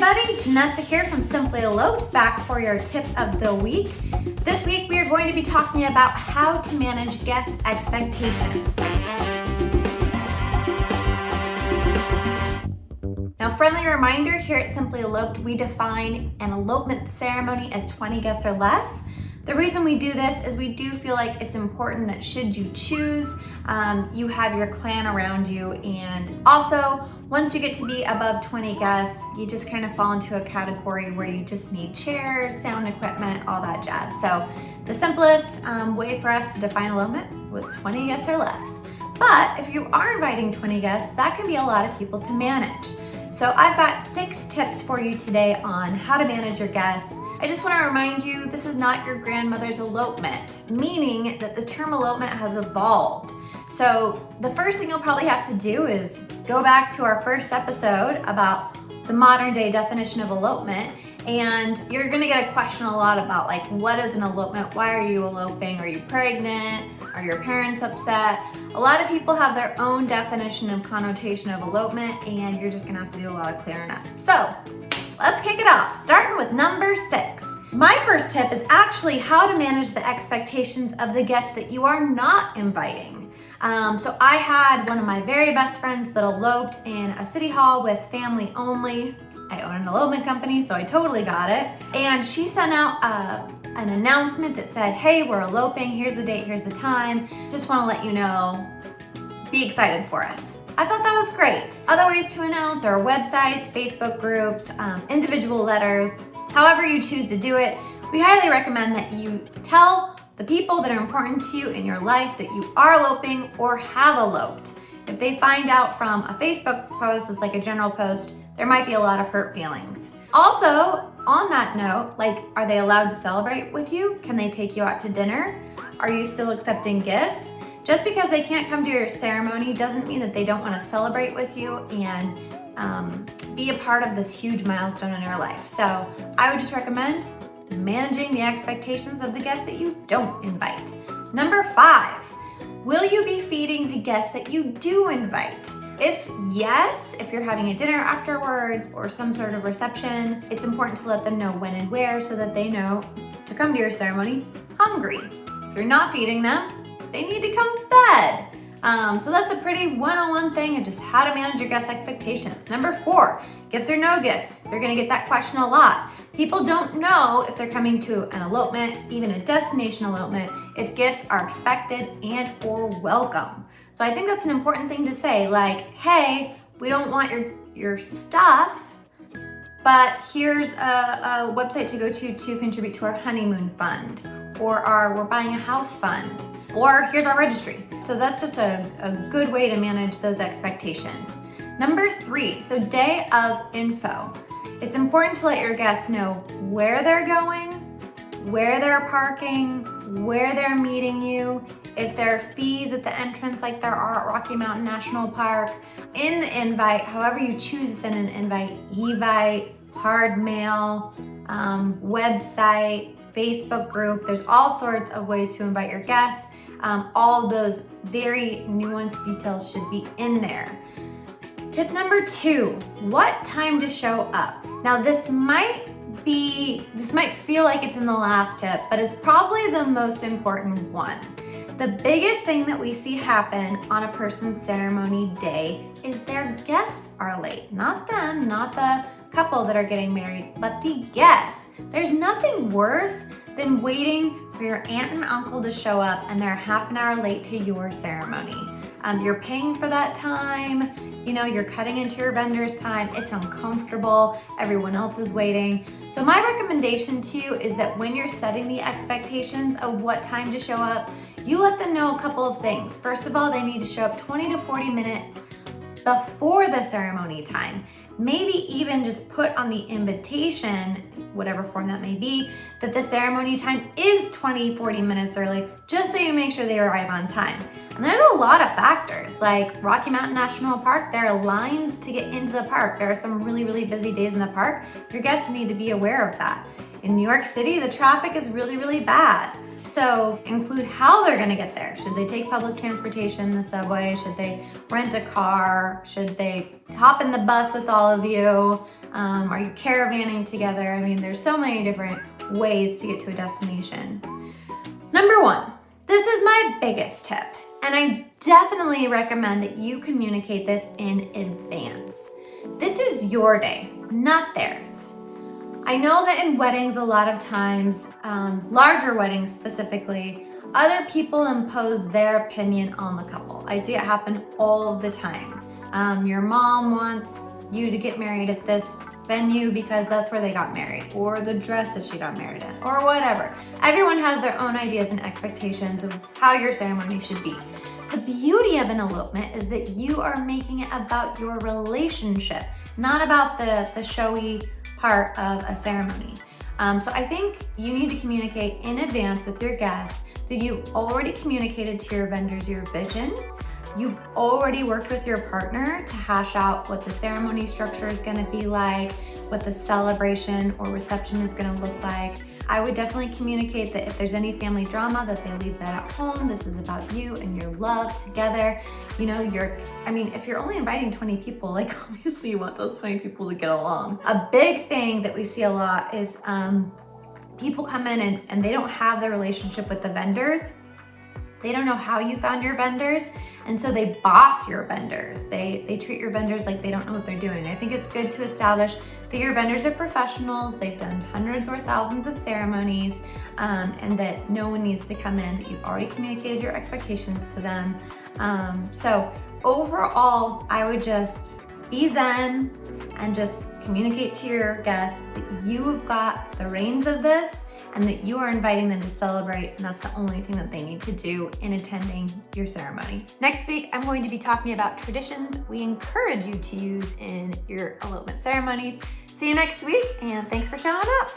everybody, Janessa here from Simply Eloped, back for your tip of the week. This week we are going to be talking about how to manage guest expectations. Now, friendly reminder, here at Simply Eloped, we define an elopement ceremony as 20 guests or less. The reason we do this is we do feel like it's important that should you choose, you have your clan around you, and also once you get to be above 20 guests, you just kind of fall into a category where you just need chairs, sound equipment, all that jazz. So the simplest way for us to define elopement was 20 guests or less. But if you are inviting 20 guests, that can be a lot of people to manage. So I've got 6 tips for you today on how to manage your guests. I just want to remind you, this is not your grandmother's elopement, meaning that the term elopement has evolved. So the first thing you'll probably have to do is go back to our first episode about the modern day definition of elopement, and you're gonna get a question a lot about like, what is an elopement? Why are you eloping? Are you pregnant? Are your parents upset? A lot of people have their own definition and connotation of elopement, and you're just gonna have to do a lot of clearing up. So let's kick it off, starting with number 6. My first tip is actually how to manage the expectations of the guests that you are not inviting. So I had one of my very best friends that eloped in a city hall with family only. I own an elopement company, so I totally got it. And she sent out an announcement that said, hey, we're eloping, here's the date, here's the time. Just wanna let you know, be excited for us. I thought that was great. Other ways to announce are websites, Facebook groups, individual letters. However you choose to do it, we highly recommend that you tell the people that are important to you in your life that you are eloping or have eloped. If they find out from a Facebook post, it's like a general post, there might be a lot of hurt feelings. Also, on that note, like, are they allowed to celebrate with you? Can they take you out to dinner? Are you still accepting gifts? Just because they can't come to your ceremony doesn't mean that they don't want to celebrate with you and be a part of this huge milestone in your life. So I would just recommend managing the expectations of the guests that you don't invite. Number 5, will you be feeding the guests that you do invite? If yes, if you're having a dinner afterwards or some sort of reception, it's important to let them know when and where so that they know to come to your ceremony hungry. If you're not feeding them, they need to come fed. So that's a pretty one-on-one thing of just how to manage your guest expectations. Number 4, gifts or no gifts. You're gonna get that question a lot. People don't know if they're coming to an elopement, even a destination elopement, if gifts are expected and or welcome. So I think that's an important thing to say, like, hey, we don't want your stuff, but here's a website to go to contribute to our honeymoon fund, or our we're buying a house fund, or here's our registry. So that's just a good way to manage those expectations. Number 3, so day of info. It's important to let your guests know where they're going, where they're parking, where they're meeting you, if there are fees at the entrance like there are at Rocky Mountain National Park. In the invite, however you choose to send an invite, Evite, hard mail, website, Facebook group, there's all sorts of ways to invite your guests. All of those very nuanced details should be in there. Tip number 2, what time to show up? Now this might feel like it's in the last tip, but it's probably the most important one. The biggest thing that we see happen on a person's ceremony day is their guests are late. Not them, not the couple that are getting married, but the guests. There's nothing worse than waiting for your aunt and uncle to show up and they're half an hour late to your ceremony. You're paying for that time, you're cutting into your vendor's time, it's uncomfortable, everyone else is waiting. So my recommendation to you is that when you're setting the expectations of what time to show up, you let them know a couple of things. First of all, they need to show up 20 to 40 minutes before the ceremony time. Maybe even just put on the invitation, whatever form that may be, that the ceremony time is 20, 40 minutes early, just so you make sure they arrive on time. And there's a lot of factors, like Rocky Mountain National Park, there are lines to get into the park. There are some really, really busy days in the park. Your guests need to be aware of that. In New York City, the traffic is really, really bad. So include how they're gonna get there. Should they take public transportation, the subway? Should they rent a car? Should they hop in the bus with all of you? Are you caravanning together? I mean, there's so many different ways to get to a destination. Number one, this is my biggest tip, and I definitely recommend that you communicate this in advance. This is your day, not theirs. I know that in weddings, a lot of times, larger weddings specifically, other people impose their opinion on the couple. I see it happen all the time. Your mom wants you to get married at this venue because that's where they got married, or the dress that she got married in, or whatever. Everyone has their own ideas and expectations of how your ceremony should be. The beauty of an elopement is that you are making it about your relationship, not about the showy part of a ceremony. So I think you need to communicate in advance with your guests that you've already communicated to your vendors your vision. You've already worked with your partner to hash out what the ceremony structure is gonna be like, what the celebration or reception is gonna look like. I would definitely communicate that if there's any family drama, that they leave that at home. This is about you and your love together. You know, if you're only inviting 20 people, like obviously you want those 20 people to get along. A big thing that we see a lot is people come in and they don't have the relationship with the vendors. They don't know how you found your vendors, and so they boss your vendors. They treat your vendors like they don't know what they're doing. I think it's good to establish that your vendors are professionals, they've done hundreds or thousands of ceremonies, and that no one needs to come in, that you've already communicated your expectations to them. So overall, I would just be zen and just communicate to your guests that you have got the reins of this and that you are inviting them to celebrate, and that's the only thing that they need to do in attending your ceremony. Next week, I'm going to be talking about traditions we encourage you to use in your elopement ceremonies. See you next week, and thanks for showing up.